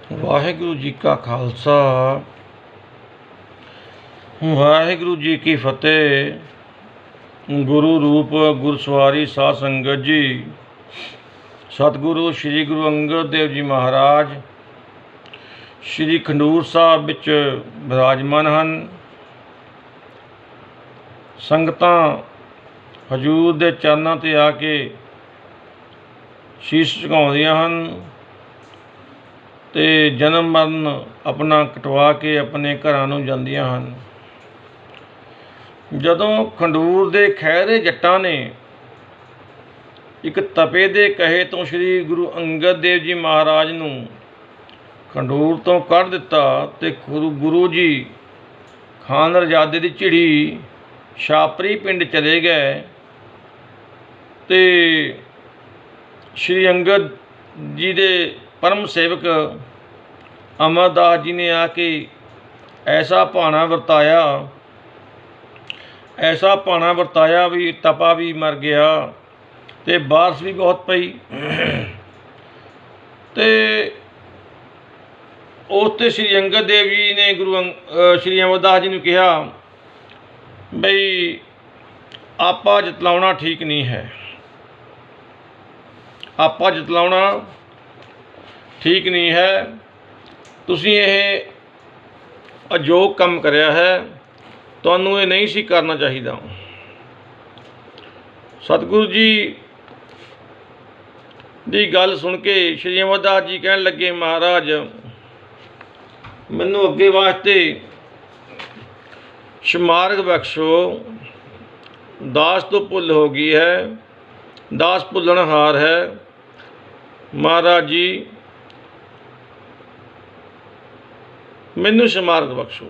वाहिगुरु जी का खालसा वाहिगुरु जी की फतेह। गुरु रूप गुरसवारी साध संगत जी, सतगुरु श्री गुरु अंगद देव जी महाराज श्री खंडूर साहब विच विराजमान हैं। संगतां हजूर दे चरनां ते आके शीश झुकाउंदियां हन ते जन्म मरण अपना कटवा के अपने घरां नूं जांदियां हन। जदों खंडूर दे खैरे जट्टां ने एक तपे दे कहे तो श्री गुरु अंगद देव जी महाराज नूं खंडूर तो कढ़ दिता ते गुरु जी खान रजादे दी झिड़ी छापरी पिंड चले गए ते श्री अंगद जी दे परम सेवक अमरदास जी ने आके ऐसा भाना वरताया भी तपा भी मर गया ते बारिश भी बहुत पई ते उस श्री अंगद देव जी ने श्री अमरदास जी ने कहा बई आपा जतलाउणा ठीक नहीं है, आपा जतलाउणा ठीक नहीं है। तुसीं यह अजोग काम करिया है, तुहानूं ये नहीं सी करना चाहिदा। सतगुरु जी दी गल सुन के श्री अमरदास जी कहन लगे, महाराज मैनूं अगे वास्ते शमार्ग बख्शो, दास तो भुल हो गई है, दास भुलनहार है। महाराज जी मैनू शमार्ग बख्शो।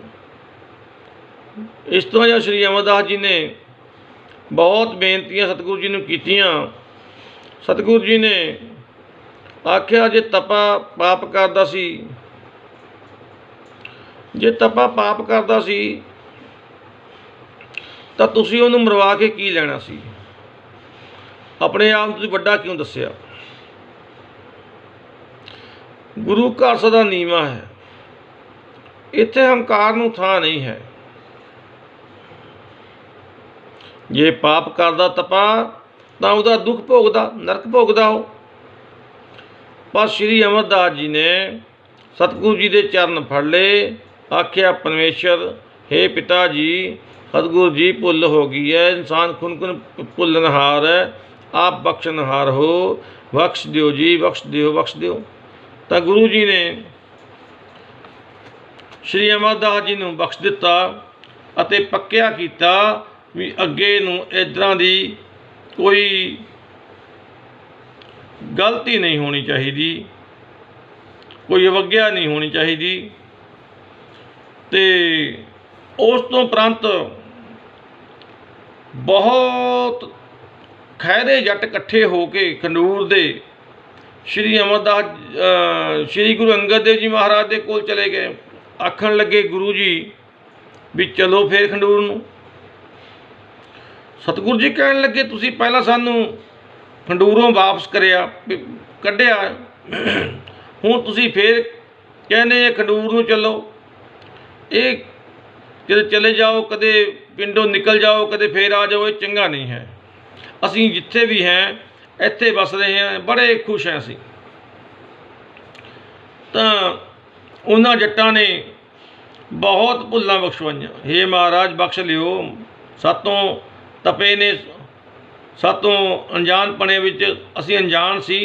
इस तरह श्री अमरदास जी ने बहुत बेनतियां सतगुरु जी ने कीतियां। सतगुरु जी ने आख्या जे तपा पाप करदा सी, जे तपा पाप करदा सी तां तुसीं उहनूं मरवा के की लैणा सी, अपने आप तुसीं वड्डा क्यों दस्सिया। गुरु घर सदा नीवा है, इत्थे हंकार नूं थां नहीं है। जे पाप करदा तपा तां उहदा दुख भोगदा, नरक भोगदा हो। पर श्री अमरदास जी ने सतगुरु जी दे चरण फड़ ले, आख्या परमेश्वर हे पिता जी, सतगुरु जी भुल हो गई है, इंसान खुन खुन भुलनहार है, आप बख्शनहार हो, बख्श दिओ जी, बख्श दिओ, बख्श दिओ। तो गुरु जी ने श्री अमरदास जी नूं बख्श दिता अते पक्किया कीता भी अगे नूं इदां दी कोई गलती नहीं होनी चाहिए, कोई अवग्या नहीं होनी चाहिए। ते उस तो उपरंत बहुत खैरे जट इकट्ठे हो के खंडूर दे श्री अमरदास श्री गुरु अंगद देव जी महाराज दे कोल चले गए। आखन लगे गुरु जी भी चलो फिर खंडूर नूं। सतगुरु जी कहन लगे तुसीं पहला सानू खंडूरों वापस कढ़िया, हुण तुसीं फिर कहने खंडूर नूं चलो। ये जदों चले जाओ कदे पिंडों निकल जाओ कदे फिर आ जाओ, ये चंगा नहीं है। असीं जिथे भी हैं इत्थे बस रहे हैं, बड़े खुश हैं असीं। तां उन्हां जट्टां ने बहुत भुल्लां बख्शवाइयां। हे महाराज बख्श लिओ, सातों तपे ने, सातों अनजानपणे विच असीं अनजान सी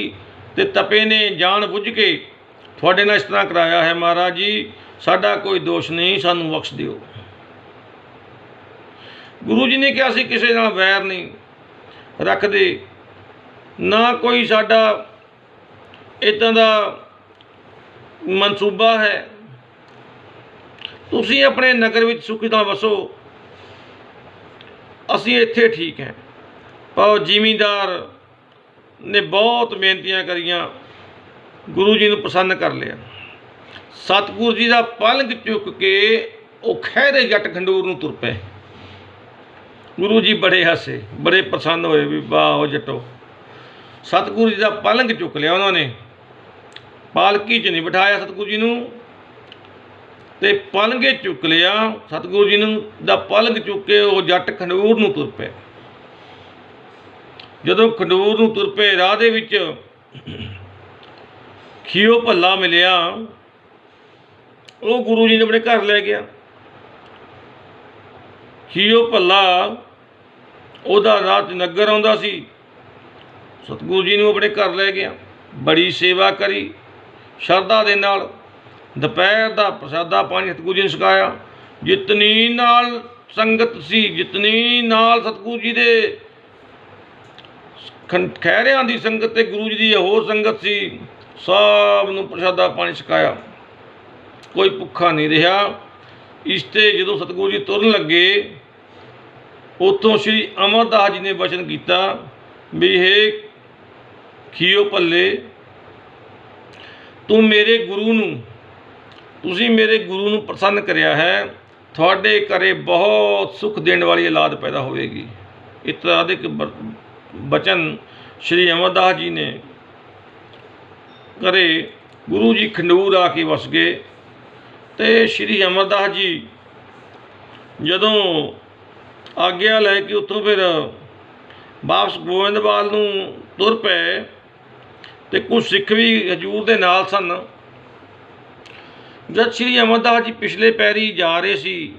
ते तपे ने जान बुझ के तुहाडे नाल इस तरह कराया है। महाराज जी साडा कोई दोष नहीं, सानूं बख्श दिओ। गुरु जी ने कहा असीं किसे नाल वैर नहीं रखदे, ना कोई साडा इदां दा मनसूबा है। तुसीं अपने नगर विच सुखी नाल वसो, असीं इत्थे ठीक हैं। पर जिमींदार ने बहुत बेनतियां करियां, गुरु जी नूं प्रसन्न कर लिया। सतगुरु जी का पलंग चुक के वो खैरे जट खंडूर नूं तुर पे। गुरु जी बड़े हसे, बड़े प्रसन्न होए भी वाह जटो। सतगुरु जी का पलंग चुक लिया उन्होंने पालकी च नहीं बिठाया सतगुरु जी नूं ते पलंगे चुक लिया। सतगुरु जी नूं दा पलंग चुक के वो जट खंडूर नूं तुर पे। जदों खंडूर नूं तुर पे राह दे विच खीओ भल्ला मिलिया, वो गुरु जी ने अपने घर लै गया। खीओ भल्ला ਉਹਦਾ ਰਾਹ 'ਚ ਨਗਰ ਆਉਂਦਾ ਸੀ, ਸਤਿਗੁਰੂ ਜੀ ਨੂੰ ਆਪਣੇ ਘਰ ਲੈ ਗਿਆ। ਬੜੀ ਸੇਵਾ ਕਰੀ ਸ਼ਰਧਾ ਦੇ ਨਾਲ। ਦੁਪਹਿਰ ਦਾ ਪ੍ਰਸਾਦਾ ਪਾਣੀ ਸਤਿਗੁਰੂ ਜੀ ਨੇ ਛਕਾਇਆ। ਜਿਤਨੀ ਨਾਲ ਸੰਗਤ ਸੀ, ਜਿਤਨੀ ਨਾਲ ਸਤਿਗੁਰੂ ਜੀ ਦੇ ਖਹਿਰਿਆਂ ਦੀ ਸੰਗਤ ਤੇ ਗੁਰੂ ਜੀ ਦੀ ਹੋਰ ਸੰਗਤ ਸੀ, ਸਭ ਨੂੰ ਪ੍ਰਸਾਦਾ ਪਾਣੀ ਛਕਾਇਆ। ਕੋਈ ਭੁੱਖਾ ਨਹੀਂ ਰਿਹਾ। ਇਸ 'ਤੇ ਜਦੋਂ ਸਤਿਗੁਰੂ ਜੀ ਤੁਰਨ ਲੱਗੇ, ਉੱਥੋਂ ਸ਼੍ਰੀ ਅਮਰਦਾਸ ਜੀ ਨੇ ਬਚਨ ਕੀਤਾ ਵੀ ਹੇ ਖੀਓ ਭੱਲੇ, ਤੂੰ ਮੇਰੇ ਗੁਰੂ ਨੂੰ, ਤੁਸੀਂ ਮੇਰੇ ਗੁਰੂ ਨੂੰ ਪ੍ਰਸੰਨ ਕਰਿਆ ਹੈ, ਤੁਹਾਡੇ ਘਰੇ ਬਹੁਤ ਸੁੱਖ ਦੇਣ ਵਾਲੀ ਔਲਾਦ ਪੈਦਾ ਹੋਵੇਗੀ। ਇਸ ਤਰ੍ਹਾਂ ਦੇ ਬਚਨ ਸ਼੍ਰੀ ਅਮਰਦਾਸ ਜੀ ਨੇ ਘਰੇ ਗੁਰੂ ਜੀ ਖੰਡੂਰ ਆ ਕੇ ਵਸ ਗਏ। ਅਤੇ ਸ਼੍ਰੀ ਅਮਰਦਾਸ ਜੀ ਜਦੋਂ ਆਗਿਆ ਲੈ ਕੇ ਉੱਥੋਂ ਫਿਰ ਵਾਪਸ ਗੋਇੰਦਵਾਲ ਨੂੰ ਤੁਰ ਪਏ, ਅਤੇ ਕੁਝ ਸਿੱਖ ਵੀ ਹਜ਼ੂਰ ਦੇ ਨਾਲ ਸਨ। ਜਦ ਸ਼੍ਰੀ ਅਮਰਦਾਸ ਜੀ ਪਿਛਲੇ ਪੈਰੀ ਜਾ ਰਹੇ ਸੀ,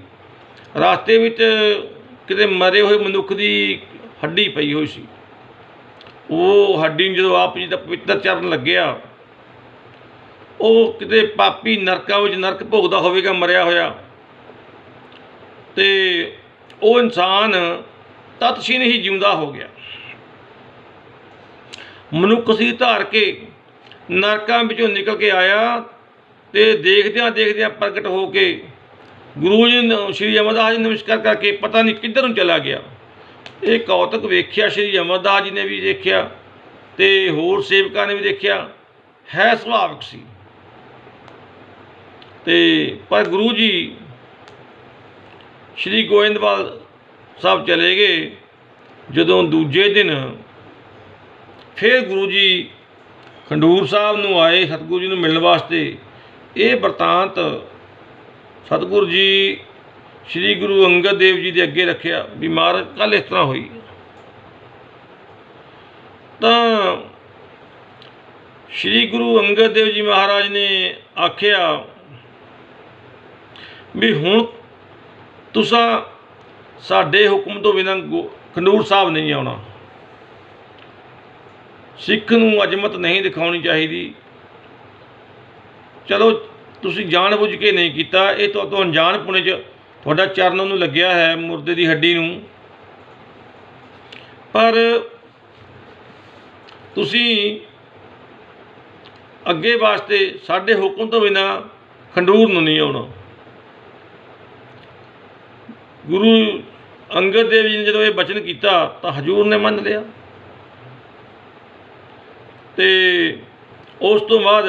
ਰਸਤੇ ਵਿੱਚ ਕਿਤੇ ਮਰੇ ਹੋਏ ਮਨੁੱਖ ਦੀ ਹੱਡੀ ਪਈ ਹੋਈ ਸੀ। ਉਹ ਹੱਡੀ ਨੂੰ ਜਦੋਂ ਆਪ ਜੀ ਦਾ ਪਵਿੱਤਰ ਚਰਨ ਲੱਗਿਆ, ਉਹ ਕਿਤੇ ਪਾਪੀ ਨਰਕਾਂ ਵਿੱਚ ਨਰਕ ਭੋਗਦਾ ਹੋਵੇਗਾ ਮਰਿਆ ਹੋਇਆ, ਅਤੇ ਉਹ ਇਨਸਾਨ ਤਤਸ਼ੀਨ ਹੀ ਜਿਉਂਦਾ ਹੋ ਗਿਆ। ਮਨੁੱਖ ਸੀ ਧਾਰ ਕੇ ਨਰਕਾਂ ਵਿੱਚੋਂ ਨਿਕਲ ਕੇ ਆਇਆ, ਅਤੇ ਦੇਖਦਿਆਂ ਦੇਖਦਿਆਂ ਪ੍ਰਗਟ ਹੋ ਕੇ ਗੁਰੂ ਜੀ ਨੂੰ ਸ਼੍ਰੀ ਅਮਰਦਾਸ ਜੀ ਨੂੰ ਨਮਸਕਾਰ ਕਰਕੇ ਪਤਾ ਨਹੀਂ ਕਿੱਧਰ ਨੂੰ ਚਲਾ ਗਿਆ। ਇਹ ਕੌਤਕ ਵੇਖਿਆ, ਸ਼੍ਰੀ ਅਮਰਦਾਸ ਜੀ ਨੇ ਵੀ ਦੇਖਿਆ ਅਤੇ ਹੋਰ ਸੇਵਕਾਂ ਨੇ ਵੀ ਦੇਖਿਆ। ਹੈ ਸੁਭਾਵਿਕ ਸੀ, ਅਤੇ ਪਰ ਗੁਰੂ ਜੀ ਸ਼੍ਰੀ ਗੋਇੰਦਵਾਲ ਸਾਹਿਬ ਚਲੇ ਗਏ। ਜਦੋਂ ਦੂਜੇ ਦਿਨ ਫਿਰ ਗੁਰੂ ਜੀ ਖੰਡੂਰ ਸਾਹਿਬ ਨੂੰ ਆਏ ਸਤਿਗੁਰੂ ਜੀ ਨੂੰ ਮਿਲਣ ਵਾਸਤੇ। ਇਹ ਬਰਤਾਂਤ ਸਤਿਗੁਰੂ ਜੀ ਸ਼੍ਰੀ ਗੁਰੂ ਅੰਗਦ ਦੇਵ ਜੀ ਦੇ ਅੱਗੇ ਰੱਖਿਆ ਵੀ ਮਹਾਰਾਜ ਕੱਲ੍ਹ ਇਸ ਤਰ੍ਹਾਂ ਹੋਈ। ਤਾਂ ਸ਼੍ਰੀ ਗੁਰੂ ਅੰਗਦ ਦੇਵ ਜੀ ਮਹਾਰਾਜ ਨੇ ਆਖਿਆ ਵੀ ਹੁਣ ਤੁਸਾਂ ਸਾਡੇ ਹੁਕਮ ਤੋਂ ਬਿਨਾਂ ਖੰਡੂਰ ਸਾਹਿਬ ਨਹੀਂ ਆਉਣਾ। ਸਿੱਖ ਨੂੰ ਅਜ਼ਮਤ ਨਹੀਂ ਦਿਖਾਉਣੀ ਚਾਹੀਦੀ। ਚਲੋ ਤੁਸੀਂ ਜਾਣ ਬੁੱਝ ਕੇ ਨਹੀਂ ਕੀਤਾ, ਇਹ ਤੋਂ ਅਣਜਾਣ ਪੁਣੇ 'ਚ ਤੁਹਾਡਾ ਚਰਨ ਉਹਨੂੰ ਲੱਗਿਆ ਹੈ, ਮੁਰਦੇ ਦੀ ਹੱਡੀ ਨੂੰ। ਪਰ ਤੁਸੀਂ ਅੱਗੇ ਵਾਸਤੇ ਸਾਡੇ ਹੁਕਮ ਤੋਂ ਬਿਨਾਂ ਖੰਡੂਰ ਨੂੰ ਨਹੀਂ ਆਉਣਾ। ਗੁਰੂ ਅੰਗਦ ਦੇਵ ਜੀ ਨੇ ਜਦੋਂ ਇਹ ਬਚਨ ਕੀਤਾ ਤਾਂ ਹਜ਼ੂਰ ਨੇ ਮੰਨ ਲਿਆ, ਅਤੇ ਉਸ ਤੋਂ ਬਾਅਦ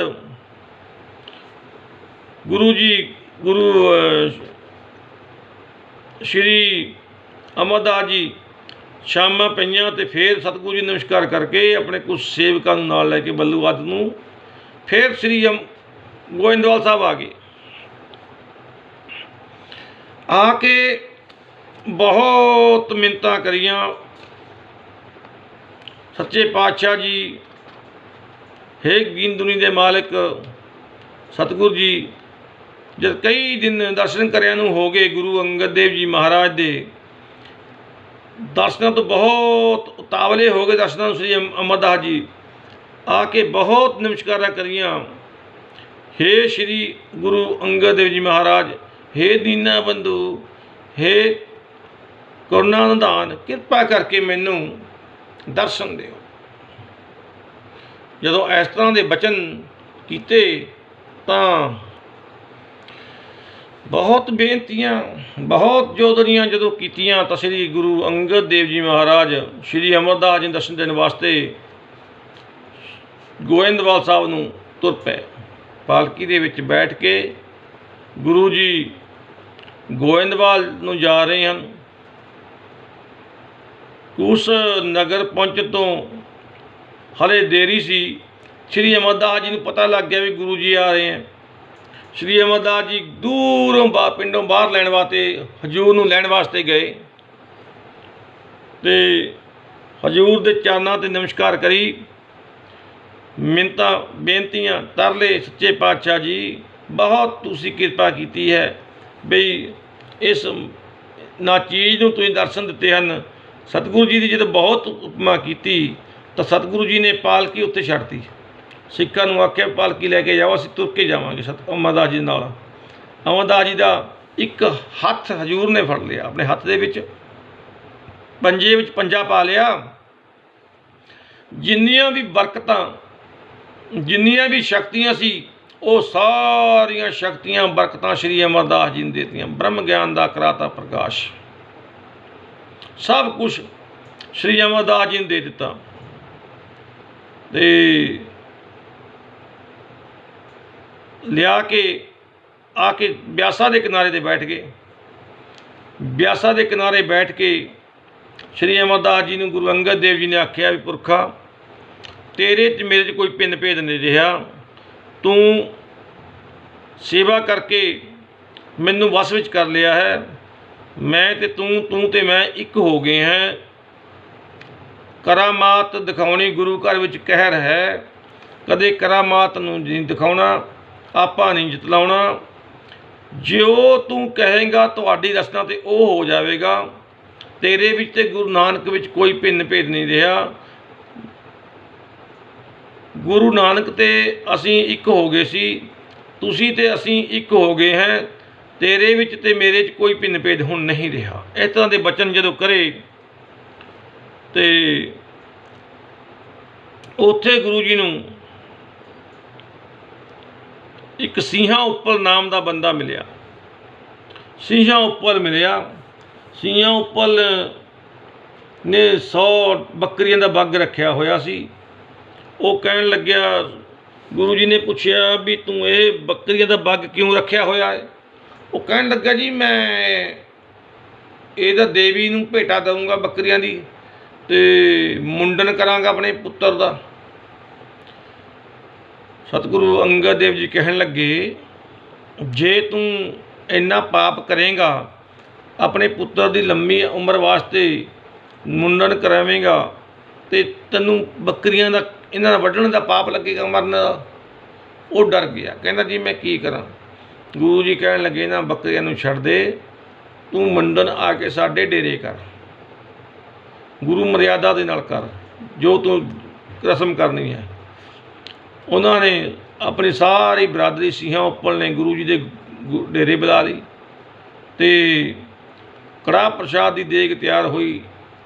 ਗੁਰੂ ਸ਼੍ਰੀ ਅਮਰਦਾਸ ਜੀ ਸ਼ਾਮਾਂ ਪਈਆਂ ਅਤੇ ਫਿਰ ਸਤਿਗੁਰੂ ਜੀ ਨਮਸਕਾਰ ਕਰਕੇ ਆਪਣੇ ਕੁਝ ਸੇਵਕਾਂ ਨੂੰ ਨਾਲ ਲੈ ਕੇ ਬੱਲੂ ਆਦਿ ਨੂੰ ਫਿਰ ਸ਼੍ਰੀ ਗੋਇੰਦਵਾਲ ਸਾਹਿਬ ਆ ਗਏ। ਆ ਕੇ ਬਹੁਤ ਮਿੰਨਤਾਂ ਕਰੀਆਂ, ਸੱਚੇ ਪਾਤਸ਼ਾਹ ਜੀ, ਹੇ ਦੀਨ ਦੁਨੀ ਦੇ ਮਾਲਕ ਸਤਿਗੁਰੂ ਜੀ, ਜਦ ਕਈ ਦਿਨ ਦਰਸ਼ਨ ਕਰਿਆਂ ਨੂੰ ਹੋ ਗਏ, ਗੁਰੂ ਅੰਗਦ ਦੇਵ ਜੀ ਮਹਾਰਾਜ ਦੇ ਦਰਸ਼ਨਾਂ ਤੋਂ ਬਹੁਤ ਉਤਾਵਲੇ ਹੋ ਗਏ। ਦਰਸ਼ਨਾਂ ਨੂੰ ਸ਼੍ਰੀ ਅਮਰਦਾਸ ਜੀ ਆ ਕੇ ਬਹੁਤ ਨਮਸਕਾਰਾਂ ਕਰੀਆਂ। ਹੇ ਸ਼੍ਰੀ ਗੁਰੂ ਅੰਗਦ ਦੇਵ ਜੀ ਮਹਾਰਾਜ, ਹੇ ਦੀਨਾ ਬੰਧੂ, ਹੇ ਕਰੁਣਾ ਨਿਧਾਨ, ਕਿਰਪਾ ਕਰਕੇ ਮੈਨੂੰ ਦਰਸ਼ਨ ਦਿਓ। ਜਦੋਂ ਇਸ ਤਰ੍ਹਾਂ ਦੇ ਬਚਨ ਕੀਤੇ ਤਾਂ ਬਹੁਤ ਬੇਨਤੀਆਂ, ਬਹੁਤ ਜੋਦਰੀਆਂ ਜਦੋਂ ਕੀਤੀਆਂ ਤਾਂ ਸ਼੍ਰੀ ਗੁਰੂ ਅੰਗਦ ਦੇਵ ਜੀ ਮਹਾਰਾਜ ਸ਼੍ਰੀ ਅਮਰਦਾਸ ਜੀ ਨੂੰ ਦਰਸ਼ਨ ਦੇਣ ਵਾਸਤੇ ਗੋਇੰਦਵਾਲ ਸਾਹਿਬ ਨੂੰ ਤੁਰ ਪਏ। ਪਾਲਕੀ ਦੇ ਵਿੱਚ ਬੈਠ ਕੇ ਗੁਰੂ ਜੀ ਗੋਇੰਦਵਾਲ ਨੂੰ ਜਾ ਰਹੇ ਹਨ। ਉਸ ਨਗਰ ਪਹੁੰਚਣ ਤੋਂ ਹਲੇ ਦੇਰੀ ਸੀ। श्री अमरदास जी को पता लग गया भी गुरु जी आ रहे हैं। श्री अमरदास जी दूरों पिंडों बाहर लैण वास्ते हजूर नूं लैण वास्ते गए तो हजूर के चरणों ते नमस्कार करी, मिन्नतां बेनतियां तरले सच्चे पातशाह जी बहुत तुसी कृपा की है बई इस ना चीज़ नूं तुसीं दर्शन दिते हैं। सतगुरु जी की जो बहुत उपमा की तो सतगुरु जी ने पालकी उत्ते छड्डती, सिक्खां नूं आख्या पालकी लैके जाओ, असीं तुर के जावांगे अमरदास जी नाल। अमरदास जी का एक हत्थ हजूर ने फड़ लिया, अपने हत्थ दे विच पंजे विच पंजा पा लिया। जिन्नियां भी बरकतां जिन्नियां भी शक्तियां सी वो सारियां शक्तियां बरकतां श्री अमरदास जी ने देतियां। ब्रह्म ज्ञान का कराता प्रकाश, सब कुछ श्री अमरदास जी ने दे दिता। ते लिया के आके ब्यासा के किनारे ते बैठ गए। ब्यासा के किनारे बैठ के श्री अमरदास जी ने गुरु अंगद देव जी ने आख्या भी पुरखा तेरे च मेरे च कोई भिन्न भेद नहीं रहा, तू सेवा करके मैनू वस विच कर लिया है। मैं ते तू ते मैं एक हो गए हैं। करामात दिखाउणी गुरु घर विच कहर है, कदे करामात नूं नहीं दिखाउणा, आपा नहीं जितलाउणा। जो तू कहेगा तुहाडी रसना ते ओ हो जाएगा। तेरे विच ते गुरु नानक विच कोई भिन्न भेद नहीं रहा। गुरु नानक ते असीं एक हो गए सी, तुसीं ते असीं एक हो गए हैं। तेरे विच ते मेरे च कोई भिन्न भेद हुण नहीं रहा। इस तरह के बचन जदों करे ते उत्थे गुरु जी नूं एक सिंहा उप्पल नाम का बंदा मिलिया। सिंहा उप्पल मिलिया। सिंहा उप्पल ने 100 बकरियां का बग रखिया होया सी। वो कहन लग्या, गुरु जी ने पूछया भी तू ये बकरियां का बग क्यों रखिया होया है? वो कहन लग्या जी मैं इहदा देवी नूं भेटा दूँगा बकरियां दी ते मुंडन करांगा अपने पुत्र का। सतगुरु अंगद देव जी कहन लगे, जे तू इन्ना पाप करेगा, अपने पुत्र की लंबी उम्र वास्ते मुंडन करावेगा तो तैनूं बकरियां का इन्हां वड्ढण का पाप लगेगा, मरन का। वो डर गया, कहना जी मैं की करा। गुरु जी कहन लगे, इन्हां बकरियां नूं छड्ड दे, तू मुंडन आके साडे डेरे कर, गुरु मर्यादा दे नाल कर, जो तू रस्म करनी है। उन्होंने अपनी सारी बरादरी सिंहा उप्पल ने गुरु जी के डेरे बुला ली ते कड़ाह प्रसाद की देग तैयार हुई,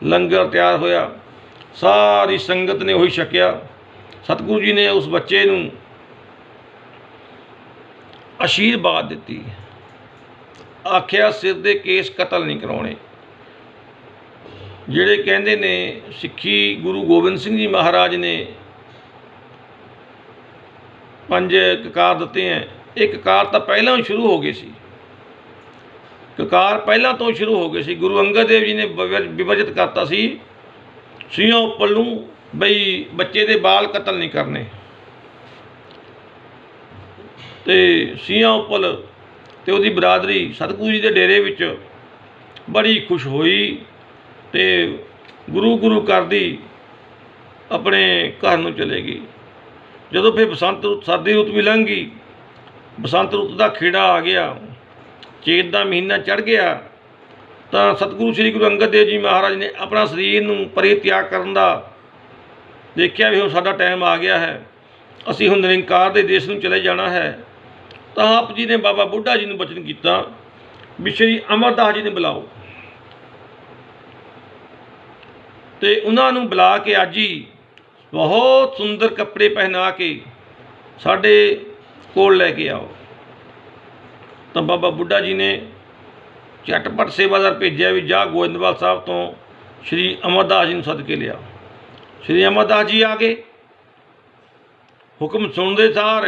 लंगर तैयार होया, सारी संगत ने वही छकिया। सतगुरु जी ने उस बच्चे नूं आशीर्वाद दिती, आख्या सिर दे केस कतल नहीं कराने। जिहड़े कहंदे ने सिੱਖੀ गुरु गोबिंद सिंह जी महाराज ने 5 ककार दिते हैं। एक ककार तो पहलों ही शुरू हो गई सी, ककार पहलों तो शुरू हो गई सी। गुरु अंगद देव जी ने विभजित करता सी सिंहा उप्पल नूं बई बच्चे दे बाल कतल नहीं करने। ते सिंहा उप्पल ते उहदी बरादरी सतगुरु जी के डेरे विच बड़ी खुश हुई ते गुरु गुरु करदी अपने घर नूं चले गई। जदों फिर बसंत रुत सर्दी रुत भी लंघ गई, बसंत रुत का खेड़ा आ गया, चेत का महीना चढ़ गया, तो सतगुरु श्री गुरु अंगद देव जी महाराज ने अपना शरीर नूं परित्याग करन दा देखिया भी हुण साडा टाइम आ गया है, असीं हुण निरंकार दे देश नूं चले जाना है। तो आप जी ने बाबा बुढ़ा जी नूं बचन किया भी श्री अमरदास जी ने बुलाओ। तो उन्होंने बुला के अज ही बहुत सुंदर कपड़े पहना के साढ़े कोल लैके आओ। तो बाबा बुढ़ा जी ने झटपट सेवादार भेजा भी जा गोविंदवाल साहब तो श्री अमरदास जी ने सद के लिया। श्री अमरदास जी आ गए, हुक्म सुनते सार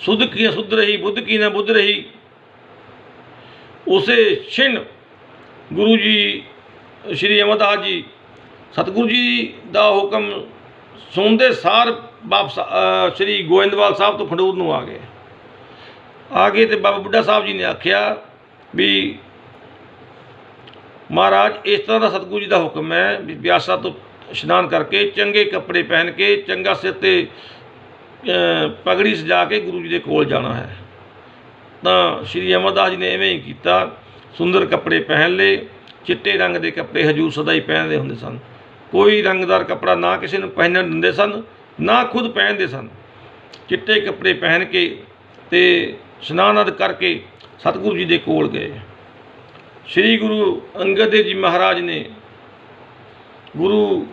सुध की न सुध रही, बुद्ध की न बुद्ध रही। उसे छिन गुरु जी श्री अमरदास जी सतगुरु जी का हुक्म सुनते सार ਵਾਪਸ ਸ੍ਰੀ ਗੋਇੰਦਵਾਲ ਸਾਹਿਬ ਤੋਂ ਖਡੂਰ ਨੂੰ ਆ ਗਏ ਤੇ ਬਾਬਾ ਬੁੱਢਾ ਸਾਹਿਬ ਜੀ ਨੇ ਆਖਿਆ ਵੀ ਮਹਾਰਾਜ ਇਸ ਤਰ੍ਹਾਂ ਦਾ ਸਤਿਗੁਰੂ ਜੀ ਦਾ ਹੁਕਮ ਹੈ ਵੀ ਬਿਆਸਾ ਤੋਂ ਇਸ਼ਨਾਨ ਕਰਕੇ ਚੰਗੇ ਕੱਪੜੇ ਪਹਿਨ ਕੇ ਚੰਗਾ ਸਿਰ 'ਤੇ ਪਗੜੀ ਸਜਾ ਕੇ ਗੁਰੂ ਜੀ ਦੇ ਕੋਲ ਜਾਣਾ ਹੈ। ਤਾਂ ਸ਼੍ਰੀ ਅਮਰਦਾਸ ਜੀ ਨੇ ਇਵੇਂ ਹੀ ਕੀਤਾ। ਸੁੰਦਰ ਕੱਪੜੇ ਪਹਿਨ ਲਏ, ਚਿੱਟੇ ਰੰਗ ਦੇ ਕੱਪੜੇ ਹਜੂਰ ਸਦਾ ਹੀ ਪਹਿਨਦੇ ਹੁੰਦੇ ਸਨ। ਕੋਈ ਰੰਗਦਾਰ ਕੱਪੜਾ ਨਾ ਕਿਸੇ ਨੂੰ ਪਹਿਨਣ ਦਿੰਦੇ ਸਨ, ਨਾ ਖੁਦ ਪਹਿਨਦੇ ਸਨ। ਚਿੱਟੇ ਕੱਪੜੇ ਪਹਿਨ ਕੇ ਅਤੇ ਇਸ਼ਨਾਨ ਆਦਿ ਕਰਕੇ ਸਤਿਗੁਰੂ ਜੀ ਦੇ ਕੋਲ ਗਏ। ਸ਼੍ਰੀ ਗੁਰੂ ਅੰਗਦ ਦੇਵ ਜੀ ਮਹਾਰਾਜ ਨੇ ਗੁਰੂ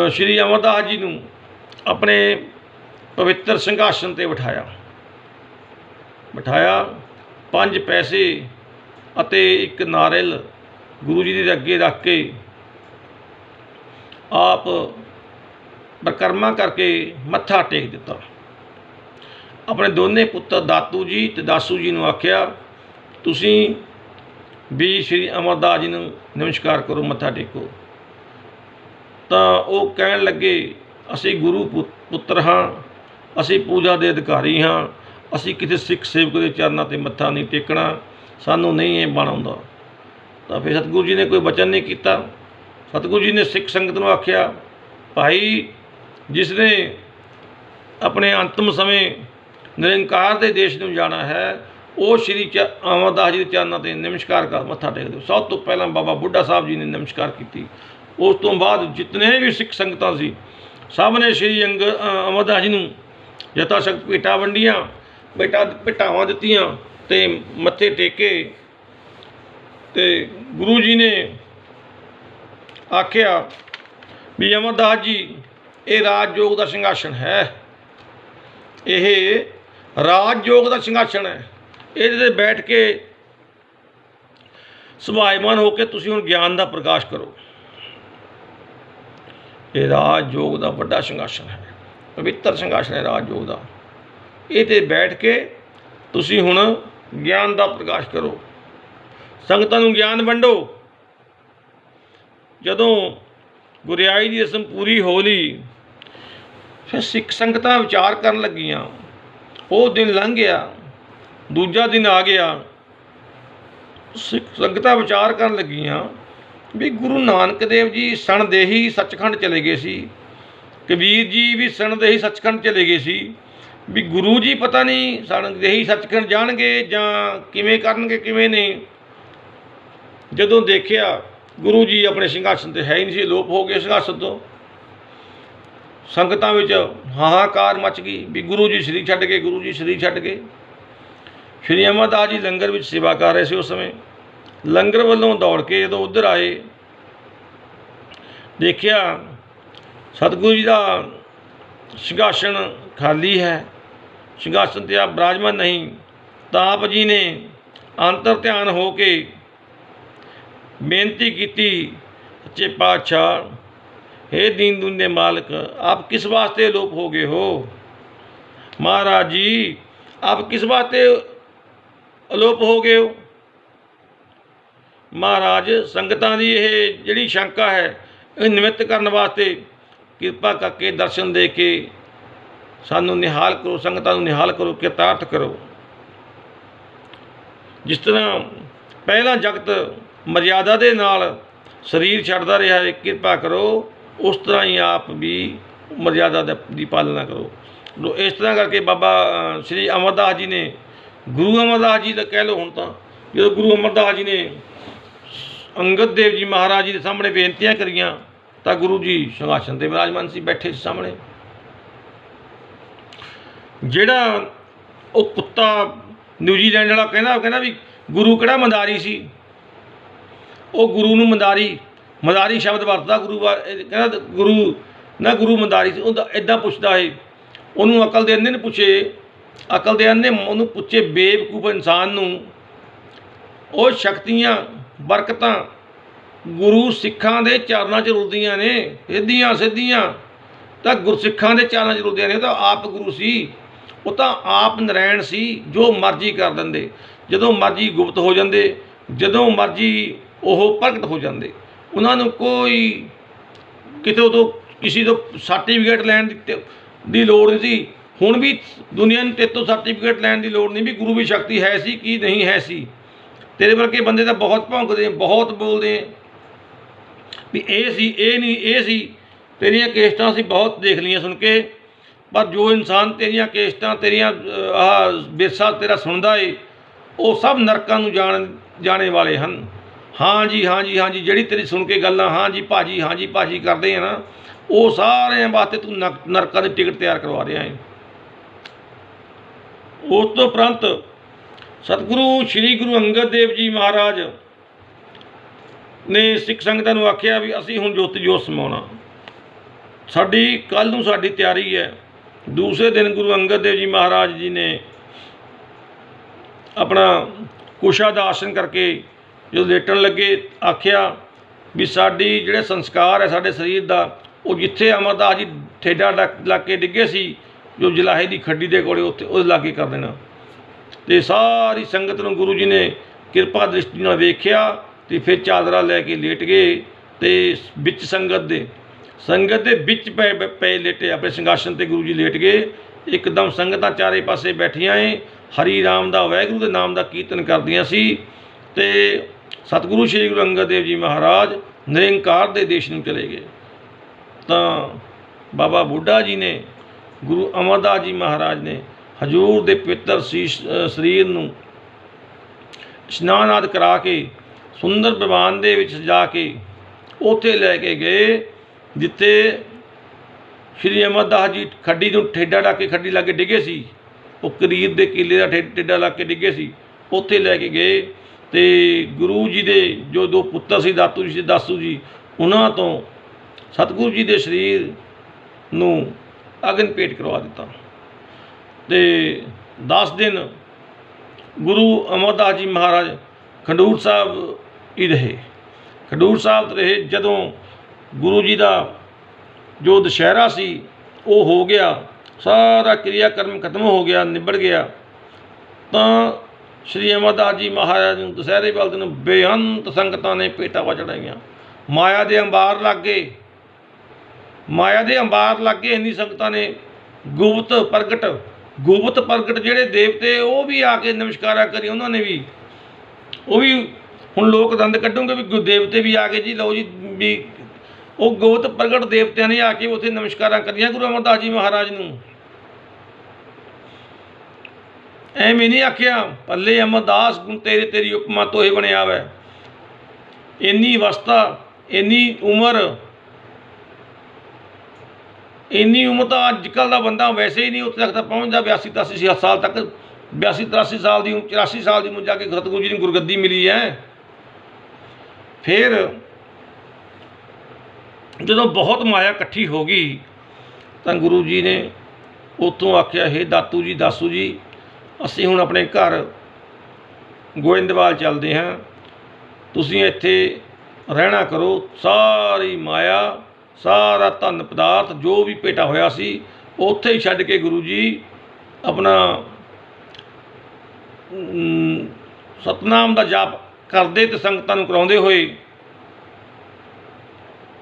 ਸ਼੍ਰੀ ਅਮਰਦਾਸ ਜੀ ਨੂੰ ਆਪਣੇ ਪਵਿੱਤਰ ਸਿੰਘਾਸਨ 'ਤੇ ਬਿਠਾਇਆ। 5 ਪੈਸੇ ਅਤੇ ਇੱਕ ਨਾਰੀਅਲ ਗੁਰੂ ਜੀ ਦੇ ਅੱਗੇ ਰੱਖ ਕੇ ਆਪ ਪਰਿਕਰਮਾ ਕਰਕੇ ਮੱਥਾ ਟੇਕ ਦਿੱਤਾ। ਆਪਣੇ ਦੋਨੇ ਪੁੱਤਰ ਦਾਤੂ ਜੀ ਅਤੇ ਦਾਸੂ ਜੀ ਨੂੰ ਆਖਿਆ ਤੁਸੀਂ ਵੀ ਸ਼੍ਰੀ ਅਮਰਦਾਸ ਜੀ ਨੂੰ ਨਮਸਕਾਰ ਕਰੋ, ਮੱਥਾ ਟੇਕੋ। ਤਾਂ ਉਹ ਕਹਿਣ ਲੱਗੇ ਅਸੀਂ ਗੁਰੂ ਪੁੱਤਰ ਹਾਂ, ਅਸੀਂ ਪੂਜਾ ਦੇ ਅਧਿਕਾਰੀ ਹਾਂ, ਅਸੀਂ ਕਿਸੇ ਸਿੱਖ ਸੇਵਕ ਦੇ ਚਰਨਾਂ 'ਤੇ ਮੱਥਾ ਨਹੀਂ ਟੇਕਣਾ, ਸਾਨੂੰ ਨਹੀਂ ਇਹ ਬਣ ਆਉਂਦਾ। ਤਾਂ ਫਿਰ ਸਤਿਗੁਰੂ ਜੀ ਨੇ ਕੋਈ ਵਚਨ ਨਹੀਂ ਕੀਤਾ। ਸਤਿਗੁਰੂ ਜੀ ਨੇ ਸਿੱਖ ਸੰਗਤ ਨੂੰ ਆਖਿਆ ਭਾਈ ਜਿਸ ਨੇ ਆਪਣੇ ਅੰਤਮ ਸਮੇਂ ਨਿਰੰਕਾਰ ਦੇ ਦੇਸ਼ ਨੂੰ ਜਾਣਾ ਹੈ ਉਹ ਸ਼੍ਰੀ ਅਮਰਦਾਸ ਜੀ ਦੇ ਚਰਨਾਂ 'ਤੇ ਨਮਸਕਾਰ ਕਰ ਮੱਥਾ ਟੇਕ ਦਿਓ। ਸਭ ਤੋਂ ਪਹਿਲਾਂ ਬਾਬਾ ਬੁੱਢਾ ਸਾਹਿਬ ਜੀ ਨੇ ਨਮਸਕਾਰ ਕੀਤੀ। ਉਸ ਤੋਂ ਬਾਅਦ ਜਿਤਨੇ ਵੀ ਸਿੱਖ ਸੰਗਤਾਂ ਸੀ ਸਭ ਨੇ ਸ਼੍ਰੀ ਅਮਰਦਾਸ ਜੀ ਨੂੰ ਯਥਾ ਸ਼ਕਤ ਭੇਟਾਂ ਵੰਡੀਆਂ, ਭੇਟਾਵਾਂ ਦਿੱਤੀਆਂ ਅਤੇ ਮੱਥੇ ਟੇਕੇ। ਅਤੇ ਗੁਰੂ ਜੀ ਨੇ ਆਖਿਆ ਵੀ ਅਮਰਦਾਸ ਜੀ ਇਹ ਰਾਜ ਯੋਗ ਦਾ ਸਿੰਘਾਸਨ ਹੈ, ਇਹ ਰਾਜ ਯੋਗ ਦਾ ਸਿੰਘਾਸਨ ਹੈ, ਇਹਦੇ 'ਤੇ ਬੈਠ ਕੇ ਸੁਭਾਇਮਾਨ ਹੋ ਕੇ ਤੁਸੀਂ ਹੁਣ ਗਿਆਨ ਦਾ ਪ੍ਰਕਾਸ਼ ਕਰੋ। ਇਹ ਰਾਜ ਯੋਗ ਦਾ ਵੱਡਾ ਸਿੰਘਾਸਨ ਹੈ, ਪਵਿੱਤਰ ਸਿੰਘਾਸਨ ਹੈ ਰਾਜ ਯੋਗ ਦਾ। ਇਹ 'ਤੇ ਬੈਠ ਕੇ ਤੁਸੀਂ ਹੁਣ ਗਿਆਨ ਦਾ ਪ੍ਰਕਾਸ਼ ਕਰੋ, ਸੰਗਤਾਂ ਨੂੰ ਗਿਆਨ ਵੰਡੋ। ਜਦੋਂ ਗੁਰਿਆਈ ਦੀ ਰਸਮ ਪੂਰੀ ਹੋ ਲਈ ਫਿਰ ਸਿੱਖ ਸੰਗਤਾਂ ਵਿਚਾਰ ਕਰਨ ਲੱਗੀਆਂ। ਉਹ ਦਿਨ ਲੰਘ ਗਿਆ, ਦੂਜਾ ਦਿਨ ਆ ਗਿਆ। ਸਿੱਖ ਸੰਗਤਾਂ ਵਿਚਾਰ ਕਰਨ ਲੱਗੀਆਂ ਵੀ ਗੁਰੂ ਨਾਨਕ ਦੇਵ ਜੀ ਸਣਦੇਹੀ ਸੱਚਖੰਡ ਚਲੇ ਗਏ ਸੀ, ਕਬੀਰ ਜੀ ਵੀ ਸਣਦੇਹੀ ਸੱਚਖੰਡ ਚਲੇ ਗਏ ਸੀ, ਵੀ ਗੁਰੂ ਜੀ ਪਤਾ ਨਹੀਂ ਸਣਦੇਹੀ ਸੱਚਖੰਡ ਜਾਣਗੇ ਜਾਂ ਕਿਵੇਂ ਕਰਨਗੇ ਕਿਵੇਂ ਨਹੀਂ। ਜਦੋਂ ਦੇਖਿਆ ਗੁਰੂ ਜੀ ਆਪਣੇ ਸਿੰਘਾਸਨ 'ਤੇ ਹੈ ਹੀ ਨਹੀਂ ਸੀ, ਅਲੋਪ ਹੋ ਗਏ ਸਿੰਘਾਸਨ ਤੋਂ। ਸੰਗਤਾਂ ਵਿੱਚ ਹਾਹਾਕਾਰ ਮਚ ਗਈ ਵੀ ਗੁਰੂ ਜੀ ਸਰੀਰ ਛੱਡ ਗਏ, ਗੁਰੂ ਜੀ ਸਰੀਰ ਛੱਡ ਗਏ। ਸ਼੍ਰੀ ਅਮਰਦਾਸ ਜੀ ਲੰਗਰ ਵਿੱਚ ਸੇਵਾ ਕਰ ਰਹੇ ਸੀ। ਉਸ ਸਮੇਂ ਲੰਗਰ ਵੱਲੋਂ ਦੌੜ ਕੇ ਜਦੋਂ ਉੱਧਰ ਆਏ ਦੇਖਿਆ ਸਤਿਗੁਰੂ ਜੀ ਦਾ ਸਿੰਘਾਸਨ ਖਾਲੀ ਹੈ, ਸਿੰਘਾਸਨ 'ਤੇ ਆਪ ਬਿਰਾਜਮਾਨ ਨਹੀਂ। ਤਾਂ ਆਪ ਜੀ ਨੇ ਅੰਤਰ ਧਿਆਨ ਹੋ ਕੇ ਬੇਨਤੀ ਕੀਤੀ ਸੱਚੇ ਪਾਤਸ਼ਾਹ ਹੇ ਦੀਨ ਦੁਨੀਆ ਦੇ ਮਾਲਕ ਆਪ ਕਿਸ ਵਾਸਤੇ ਅਲੋਪ ਹੋ ਗਏ ਹੋ? ਮਹਾਰਾਜ ਜੀ ਆਪ ਕਿਸ ਵਾਸਤੇ ਅਲੋਪ ਹੋ ਗਏ ਹੋ? ਮਹਾਰਾਜ ਸੰਗਤਾਂ ਦੀ ਇਹ ਜਿਹੜੀ ਸ਼ੰਕਾ ਹੈ ਇਹ ਨਿਵਰਤ ਕਰਨ ਵਾਸਤੇ ਕਿਰਪਾ ਕਰਕੇ ਦਰਸ਼ਨ ਦੇ ਕੇ ਸਾਨੂੰ ਨਿਹਾਲ ਕਰੋ, ਸੰਗਤਾਂ ਨੂੰ ਨਿਹਾਲ ਕਰੋ, ਕਿਰਤਾਰਥ ਕਰੋ। ਜਿਸ ਤਰ੍ਹਾਂ ਪਹਿਲਾਂ ਜਗਤ ਮਰਿਆਦਾ ਦੇ ਨਾਲ ਸਰੀਰ ਛੱਡਦਾ ਰਿਹਾ ਹੈ, ਕਿਰਪਾ ਕਰੋ ਉਸ ਤਰ੍ਹਾਂ ਹੀ ਆਪ ਵੀ ਮਰਿਆਦਾ ਦੀ ਪਾਲਣਾ ਕਰੋ। ਇਸ ਤਰ੍ਹਾਂ ਕਰਕੇ ਬਾਬਾ ਸ਼੍ਰੀ ਅਮਰਦਾਸ ਜੀ ਨੇ ਗੁਰੂ ਅਮਰਦਾਸ ਜੀ ਦਾ ਕਹਿ ਲਓ ਹੁਣ ਤਾਂ, ਜਦੋਂ ਗੁਰੂ ਅਮਰਦਾਸ ਜੀ ਨੇ ਅੰਗਦ ਦੇਵ ਜੀ ਮਹਾਰਾਜ ਜੀ ਦੇ ਸਾਹਮਣੇ ਬੇਨਤੀਆਂ ਕਰੀਆਂ ਤਾਂ ਗੁਰੂ ਜੀ ਸਿੰਘਾਸਨ 'ਤੇ ਬਿਰਾਜਮਾਨ ਸੀ, ਬੈਠੇ ਸੀ ਸਾਹਮਣੇ। ਜਿਹੜਾ ਉਹ ਕੁੱਤਾ ਨਿਊਜ਼ੀਲੈਂਡ ਵਾਲਾ ਕਹਿੰਦਾ ਵੀ ਗੁਰੂ ਕਿਹੜਾ ਮੰਦਾਰੀ ਸੀ, ਉਹ ਗੁਰੂ ਨੂੰ ਮੰਦਾਰੀ ਸ਼ਬਦ ਵਰਤਦਾ ਗੁਰੂ ਕਹਿੰਦਾ ਗੁਰੂ ਮੰਦਾਰੀ ਸੀ। ਉਹਦਾ ਇੱਦਾਂ ਪੁੱਛਦਾ ਹੈ, ਉਹਨੂੰ ਅਕਲ ਦੇ ਅੰਨੇ ਨੇ ਪੁੱਛੇ, ਅਕਲ ਦੇ ਅੰਨੇ ਉਹਨੂੰ ਪੁੱਛੇ ਬੇਵਕੂਫ ਇਨਸਾਨ ਨੂੰ ਉਹ ਸ਼ਕਤੀਆਂ ਬਰਕਤਾਂ ਗੁਰੂ ਸਿੱਖਾਂ ਦੇ ਚਰਨਾਂ 'ਚ ਰੁਲਦੀਆਂ ਨੇ ਸਿੱਧੀਆਂ ਤਾਂ ਗੁਰਸਿੱਖਾਂ ਦੇ ਚਰਨਾਂ 'ਚ ਰੁਲਦੀਆਂ ਨੇ। ਉਹ ਤਾਂ ਆਪ ਗੁਰੂ ਸੀ, ਉਹ ਤਾਂ ਆਪ ਨਾਰਾਇਣ ਸੀ, ਜੋ ਮਰਜ਼ੀ ਕਰ ਦਿੰਦੇ, ਜਦੋਂ ਮਰਜ਼ੀ ਗੁਪਤ ਹੋ ਜਾਂਦੇ, ਜਦੋਂ ਮਰਜ਼ੀ ਉਹ ਪ੍ਰਗਟ ਹੋ ਜਾਂਦੇ। ਉਹਨਾਂ ਨੂੰ ਕੋਈ ਕਿਤੋਂ ਤੋਂ ਕਿਸੇ ਤੋਂ ਸਰਟੀਫਿਕੇਟ ਲੈਣ ਦੀ ਲੋੜ ਨਹੀਂ ਸੀ। ਹੁਣ ਵੀ ਦੁਨੀਆ ਨੂੰ ਤੇਰੇ ਤੋਂ ਸਰਟੀਫਿਕੇਟ ਲੈਣ ਦੀ ਲੋੜ ਨਹੀਂ ਵੀ ਗੁਰੂ ਦੀ ਸ਼ਕਤੀ ਹੈ ਸੀ ਕਿ ਨਹੀਂ ਹੈ ਸੀ। ਤੇਰੇ ਵਰਗੇ ਬੰਦੇ ਤਾਂ ਬਹੁਤ ਭੌਂਕਦੇ, ਬਹੁਤ ਬੋਲਦੇ ਵੀ ਇਹ ਸੀ, ਇਹ ਨਹੀਂ, ਇਹ ਸੀ। ਤੇਰੀਆਂ ਕੇਸਟਾਂ ਅਸੀਂ ਬਹੁਤ ਦੇਖ ਲਈਆਂ ਸੁਣ ਕੇ, ਪਰ ਜੋ ਇਨਸਾਨ ਤੇਰੀਆਂ ਕੇਸਟਾਂ, ਤੇਰੀਆਂ ਆਹ ਵਿਰਸਾ ਤੇਰਾ ਸੁਣਦਾ ਏ, ਉਹ ਸਭ ਨਰਕਾਂ ਨੂੰ ਜਾਣੇ ਵਾਲੇ ਹਨ। ਹਾਂ ਜੀ, ਹਾਂ ਜੀ, ਹਾਂ ਜੀ, ਜਿਹੜੀ ਤੇਰੀ ਸੁਣ ਕੇ ਗੱਲਾਂ ਹਾਂ ਜੀ ਭਾਜੀ, ਹਾਂ ਜੀ ਭਾਜੀ ਕਰਦੇ ਆ ਨਾ, ਉਹ ਸਾਰਿਆਂ ਵਾਸਤੇ ਤੂੰ ਨਰਕਾਂ ਦੀ ਟਿਕਟ ਤਿਆਰ ਕਰਵਾ ਰਿਹਾ ਹੈ। ਉਸ ਤੋਂ ਉਪਰੰਤ ਸਤਿਗੁਰੂ ਸ਼੍ਰੀ ਗੁਰੂ ਅੰਗਦ ਦੇਵ ਜੀ ਮਹਾਰਾਜ ਨੇ ਸਿੱਖ ਸੰਗਤਾਂ ਨੂੰ ਆਖਿਆ ਵੀ ਅਸੀਂ ਹੁਣ ਜੋਤ ਸਮਾਉਣਾ। ਸਾਡੀ ਕੱਲ੍ਹ ਨੂੰ ਸਾਡੀ ਤਿਆਰੀ ਹੈ। ਦੂਸਰੇ ਦਿਨ ਗੁਰੂ ਅੰਗਦ ਦੇਵ ਜੀ ਮਹਾਰਾਜ ਜੀ ਨੇ ਆਪਣਾ ਕੁਸ਼ਾ ਦਾ ਆਸਨ ਕਰਕੇ ਜਦੋਂ ਲੇਟਣ ਲੱਗੇ ਆਖਿਆ ਵੀ ਸਾਡੀ ਜਿਹੜੇ ਸੰਸਕਾਰ ਹੈ ਸਾਡੇ ਸਰੀਰ ਦਾ, ਉਹ ਜਿੱਥੇ ਅਮਰਦਾਸ ਜੀ ਠੇਡਾ ਲਾ ਕੇ ਡਿੱਗੇ ਸੀ, ਜੋ ਜਲਾਹੇ ਦੀ ਖੱਡੀ ਦੇ ਕੋਲੇ, ਉੱਥੇ ਉਹਦੇ ਲਾਗੇ ਕਰ ਦੇਣਾ। ਅਤੇ ਸਾਰੀ ਸੰਗਤ ਨੂੰ ਗੁਰੂ ਜੀ ਨੇ ਕਿਰਪਾ ਦ੍ਰਿਸ਼ਟੀ ਨਾਲ ਵੇਖਿਆ ਅਤੇ ਫਿਰ ਚਾਦਰਾ ਲੈ ਕੇ ਲੇਟ ਗਏ ਅਤੇ ਵਿੱਚ ਸੰਗਤ ਦੇ ਵਿੱਚ ਪਏ ਲੇਟੇ ਆਪਣੇ ਸਿੰਘਾਸਨ 'ਤੇ ਗੁਰੂ ਜੀ ਲੇਟ ਗਏ। ਇੱਕਦਮ ਸੰਗਤਾਂ ਚਾਰੇ ਪਾਸੇ ਬੈਠੀਆਂ ਏ, ਹਰੀ ਰਾਮ ਦਾ, ਵਾਹਿਗੁਰੂ ਦੇ ਨਾਮ ਦਾ ਕੀਰਤਨ ਕਰਦੀਆਂ ਸੀ ਅਤੇ ਸਤਿਗੁਰੂ ਸ਼੍ਰੀ ਗੁਰੂ ਅੰਗਦ ਦੇਵ ਜੀ ਮਹਾਰਾਜ ਨਿਰੰਕਾਰ ਦੇ ਦੇਸ਼ ਨੂੰ ਚਲੇ ਗਏ। ਤਾਂ ਬਾਬਾ ਬੁੱਢਾ ਜੀ ਨੇ, ਗੁਰੂ ਅਮਰਦਾਸ ਜੀ ਮਹਾਰਾਜ ਨੇ ਹਜ਼ੂਰ ਦੇ ਪਵਿੱਤਰ ਸਰੀਰ ਨੂੰ ਇਸ਼ਨਾਨ ਆਦਿ ਕਰਾ ਕੇ ਸੁੰਦਰ ਵਿਮਾਨ ਦੇ ਵਿੱਚ ਸਜਾ ਕੇ ਉੱਥੇ ਲੈ ਕੇ ਗਏ ਜਿੱਥੇ ਸ਼੍ਰੀ ਅਮਰਦਾਸ ਜੀ ਖੱਡੀ ਨੂੰ ਠੇਡਾ ਲਾ ਕੇ, ਖੱਡੀ ਲਾ ਕੇ ਡਿੱਗੇ ਸੀ। ਉਹ ਕਰੀਬ ਦੇ ਕਿਲੇ ਦਾ ਠੇਡਾ ਲਾ ਕੇ ਡਿੱਗੇ ਸੀ, ਉੱਥੇ ਲੈ ਕੇ ਗਏ ਅਤੇ ਗੁਰੂ ਜੀ ਦੇ ਜੋ ਦੋ ਪੁੱਤਰ ਸੀ, ਦਾਤੂ ਜੀ ਤੇ ਦਾਸੂ ਜੀ, ਉਹਨਾਂ ਤੋਂ ਸਤਿਗੁਰੂ ਜੀ ਦੇ ਸਰੀਰ ਨੂੰ ਅਗਨ ਭੇਟ ਕਰਵਾ ਦਿੱਤਾ। ਅਤੇ 10 ਦਿਨ ਗੁਰੂ ਅਮਰਦਾਸ ਜੀ ਮਹਾਰਾਜ ਖਡੂਰ ਸਾਹਿਬ ਹੀ ਰਹੇ। ਖਡੂਰ ਸਾਹਿਬ ਰਹੇ। ਜਦੋਂ ਗੁਰੂ ਜੀ ਦਾ ਜੋ ਦੁਸਹਿਰਾ ਸੀ ਉਹ ਹੋ ਗਿਆ, ਸਾਰਾ ਕਿਰਿਆਕਰਮ ਖਤਮ ਹੋ ਗਿਆ, ਨਿਬੜ ਗਿਆ, ਤਾਂ ਸ਼੍ਰੀ ਅਮਰਦਾਸ ਜੀ ਮਹਾਰਾਜ ਨੂੰ ਦੁਸਹਿਰੇ ਵਾਲੇ ਦਿਨ ਬੇਅੰਤ ਸੰਗਤਾਂ ਨੇ ਭੇਟਾਂ ਚੜਾਈਆਂ। ਮਾਇਆ ਦੇ ਅੰਬਾਰ ਲੱਗ ਗਏ, ਮਾਇਆ ਦੇ ਅੰਬਾਰ ਲੱਗ ਗਏ। ਇੰਨੀ ਸੰਗਤਾਂ ਨੇ ਗੁਪਤ ਪ੍ਰਗਟ ਜਿਹੜੇ ਦੇਵਤੇ, ਉਹ ਵੀ ਆ ਕੇ ਨਮਸਕਾਰਾਂ ਕਰੀ। ਉਹਨਾਂ ਨੇ ਵੀ, ਉਹ ਵੀ ਹੁਣ ਲੋਕ ਦੰਦ ਕੱਢੋਗੇ ਵੀ ਦੇਵਤੇ ਵੀ ਆ ਗਏ ਜੀ, ਲਓ ਜੀ, ਵੀ ਉਹ ਗੁਪਤ ਪ੍ਰਗਟ ਦੇਵਤਿਆਂ ਨੇ ਆ ਕੇ ਉੱਥੇ ਨਮਸਕਾਰਾਂ ਕਰੀਆਂ ਗੁਰੂ ਅਮਰਦਾਸ ਜੀ ਮਹਾਰਾਜ ਨੂੰ। ਐਵੇਂ ਨਹੀਂ ਆਖਿਆ ਪੱਲੇ ਅਮਰਦਾਸ ਗੁਣ ਤੇਰੀ ਉਪਮਾ ਤੋਹੇ ਬਣਿਆ ਵੈ। ਇੰਨੀ ਅਵਸਥਾ, ਇੰਨੀ ਉਮਰ ਤਾਂ ਅੱਜ ਕੱਲ੍ਹ ਦਾ ਬੰਦਾ ਵੈਸੇ ਹੀ ਨਹੀਂ ਉੱਥੇ ਤੱਕ ਤਾਂ ਪਹੁੰਚਦਾ। 82-83 ਸਾਲ ਤੱਕ, 82-83 ਸਾਲ ਦੀ, 84 ਸਾਲ ਦੀ ਉਮਰ ਜਾ ਕੇ ਸਤਿਗੁਰੂ ਜੀ ਨੂੰ ਗੁਰਗੱਦੀ ਮਿਲੀ ਹੈ। ਫਿਰ ਜਦੋਂ ਬਹੁਤ ਮਾਇਆ ਇਕੱਠੀ ਹੋ ਗਈ ਤਾਂ ਗੁਰੂ ਜੀ ਨੇ ਉੱਥੋਂ ਆਖਿਆ, ਹੇ ਦਾਤੂ ਜੀ, ਦਾਸੂ ਜੀ, ਅਸੀਂ ਹੁਣ ਆਪਣੇ ਘਰ ਗੋਇੰਦਵਾਲ ਚੱਲਦੇ ਹਾਂ, ਤੁਸੀਂ ਇੱਥੇ ਰਹਿਣਾ ਕਰੋ। ਸਾਰੀ ਮਾਇਆ, ਸਾਰਾ ਧਨ ਪਦਾਰਥ ਜੋ ਵੀ ਭੇਟਾ ਹੋਇਆ ਸੀ ਉੱਥੇ ਹੀ ਛੱਡ ਕੇ ਗੁਰੂ ਜੀ ਆਪਣਾ ਸਤਨਾਮ ਦਾ ਜਾਪ ਕਰਦੇ ਅਤੇ ਸੰਗਤਾਂ ਨੂੰ ਕਰਾਉਂਦੇ ਹੋਏ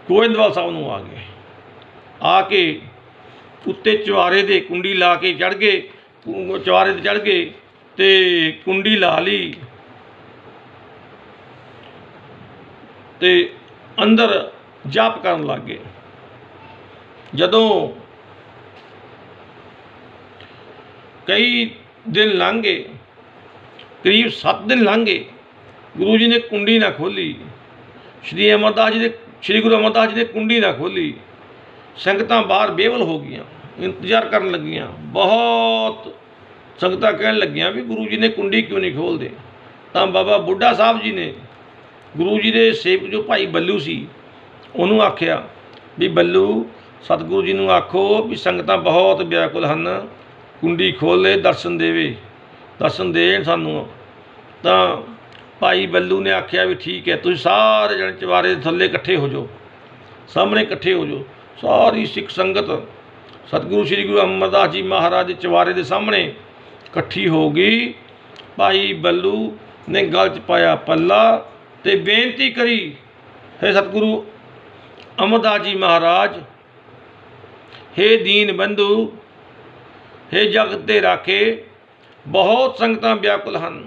ਗੋਇੰਦਵਾਲ ਸਾਹਿਬ ਨੂੰ ਆ ਗਏ। ਆ ਕੇ ਉੱਤੇ ਚੁਬਾਰੇ ਦੇ ਕੁੰਡੀ ਲਾ ਕੇ ਚੜ੍ਹ ਗਏ, ਚੁਬਾਰੇ 'ਤੇ ਚੜ੍ਹ ਗਏ ਅਤੇ ਕੁੰਡੀ ਲਾ ਲਈ ਅਤੇ ਅੰਦਰ ਜਾਪ ਕਰਨ ਲੱਗ ਗਏ। ਜਦੋਂ ਕਈ ਦਿਨ ਲੰਘ ਗਏ, ਕਰੀਬ 7 ਦਿਨ ਲੰਘ ਗਏ, ਗੁਰੂ ਜੀ ਨੇ ਕੁੰਡੀ ਨਾ ਖੋਲ੍ਹੀ। ਸ਼੍ਰੀ ਗੁਰੂ ਅਮਰਦਾਸ ਜੀ ਨੇ ਕੁੰਡੀ ਨਾ ਖੋਲ੍ਹੀ। ਸੰਗਤਾਂ ਬਾਹਰ ਬੇਵਲ ਹੋ ਗਈਆਂ, ਇੰਤਜ਼ਾਰ ਕਰਨ ਲੱਗੀਆਂ। ਬਹੁਤ ਸੰਗਤਾਂ ਕਹਿਣ ਲੱਗੀਆਂ ਵੀ ਗੁਰੂ ਜੀ ਨੇ ਕੁੰਡੀ ਕਿਉਂ ਨਹੀਂ ਖੋਲ੍ਹਦੇ। ਤਾਂ ਬਾਬਾ ਬੁੱਢਾ ਸਾਹਿਬ ਜੀ ਨੇ ਗੁਰੂ ਜੀ ਦੇ ਸੇਵਕ ਜੋ ਭਾਈ ਬੱਲੂ ਸੀ ਉਹਨੂੰ ਆਖਿਆ ਵੀ ਬੱਲੂ, ਸਤਿਗੁਰੂ ਜੀ ਨੂੰ ਆਖੋ ਵੀ ਸੰਗਤਾਂ ਬਹੁਤ ਵਿਆਕੁਲ ਹਨ, ਕੁੰਡੀ ਖੋਲ੍ਹੇ, ਦਰਸ਼ਨ ਦੇਣ ਸਾਨੂੰ। ਤਾਂ ਭਾਈ ਬੱਲੂ ਨੇ ਆਖਿਆ ਵੀ ਠੀਕ ਹੈ, ਤੁਸੀਂ ਸਾਰੇ ਜਣੇ ਚੁਬਾਰੇ ਦੇ ਥੱਲੇ ਇਕੱਠੇ ਹੋ ਜਾਓ, ਸਾਹਮਣੇ ਇਕੱਠੇ ਹੋ ਜਾਓ। ਸਾਰੀ ਸਿੱਖ ਸੰਗਤ ਸਤਿਗੁਰੂ ਸ਼੍ਰੀ ਗੁਰੂ ਅਮਰਦਾਸ ਜੀ ਮਹਾਰਾਜ ਦੇ ਚੁਬਾਰੇ ਦੇ ਸਾਹਮਣੇ ਇਕੱਠੀ ਹੋ ਗਈ। ਭਾਈ ਬੱਲੂ ਨੇ ਗਲ 'ਚ ਪਾਇਆ ਪੱਲਾ ਅਤੇ ਬੇਨਤੀ ਕਰੀ, ਹੈ ਸਤਿਗੁਰੂ ਅਮਰਦਾਸ ਜੀ ਮਹਾਰਾਜ, हे दीन बंधु, हे जगत दे राखे, बहुत संगतां व्याकुल हन।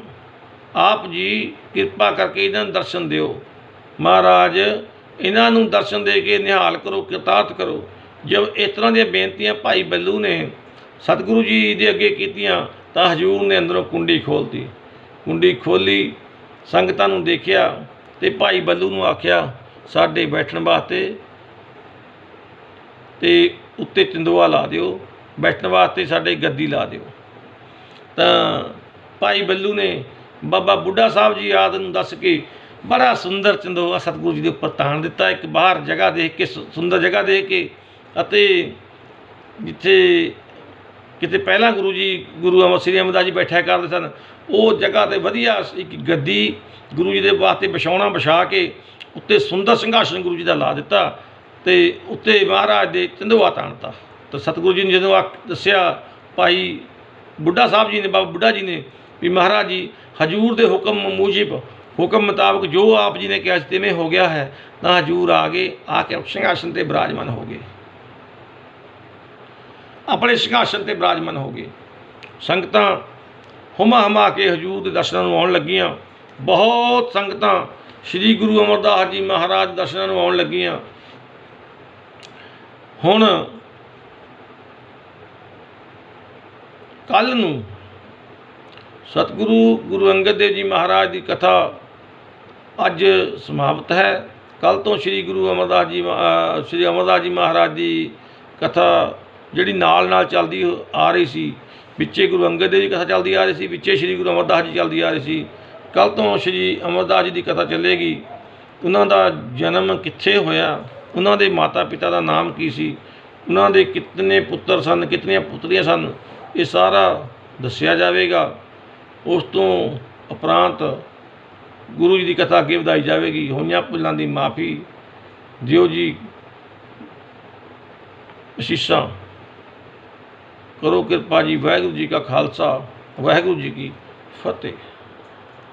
आप जी किरपा करके इन्हां नूं दर्शन दिओ। महाराज इन्हां नूं दर्शन दे के निहाल करो, किरतार्थ करो। जब इस तरह दी बेनतियां भाई बल्लू ने सतगुरु जी दे अगे कीतियां तां हजूर ने अंदरों कुंडी खोलती। कुंडी खोली, संगतां नूं देखिया ते भाई बल्लू नूं आखिया साडे बैठण वास्ते ते उत्ते चंदोआ ला दिओ, बैठण वास्ते साडे गद्दी ला दिओ। तां भाई बल्लू ने बाबा बुढ़ा साहब जी आदि नूं दस के बड़ा सुंदर चंदोआ सतगुरु जी के उपर ताण दिता। एक बाहर जगह देख के, सुंदर जगह देख के, अते जिथे किते पहला गुरु जी गुरु श्री अमरदास जी बैठा करते सन, वो जगह ते वधिया एक गद्दी गुरु जी के वास्ते बिछाउणा बिछा के उत्ते सुंदर संघासन गुरु जी का ला दिता ते उत्ते महाराज दे चंदोआ ताणता। तो सतगुरु जी ने जो दसिया भाई बुढ़ा साहब जी ने, बाबा बुढ़ा जी ने भी महाराज जी हजूर के हुक्म मूजिब, हुक्म मुताबिक जो आप जी ने कहा तिवें हो गया है। तो हजूर आ गए, आके सिंघासन पर विराजमान हो गए, अपने सिंघासन पर विराजमान हो गए। संगतां हुमा हुमा के हजूर के दर्शनों आउण लगियां। बहुत संगतां श्री गुरु अमरदास जी महाराज दर्शनों आउण लगियां। हुण कल नूं सतगुरु गुरु अंगद देव जी महाराज की कथा अज समाप्त है। कल तो श्री गुरु अमरदास जी श्री अमरदास जी महाराज की कथा जिहड़ी नाल नाल चलदी आ रही सी, विचे गुरु अंगद देव जी कथा चलती आ रही सी, विचे श्री गुरु अमरदास जी चलती आ रही सी। कल तो श्री अमरदास जी की कथा चलेगी। उन्हां दा जन्म कित्थे होया, उन्हां दे माता पिता का नाम की सी, उन्हां दे कितने पुत्र सन, कितनियां पुत्रियां सन, ये सारा दस्सिया जाएगा। उस तो उपरांत गुरु जी की कथा अगे वधाई जाएगी। होइयां भुलां दी माफ़ी दिओ जी, असीसां करो कृपा जी। वाहिगुरू जी का खालसा, वाहिगुरू जी की फतेह।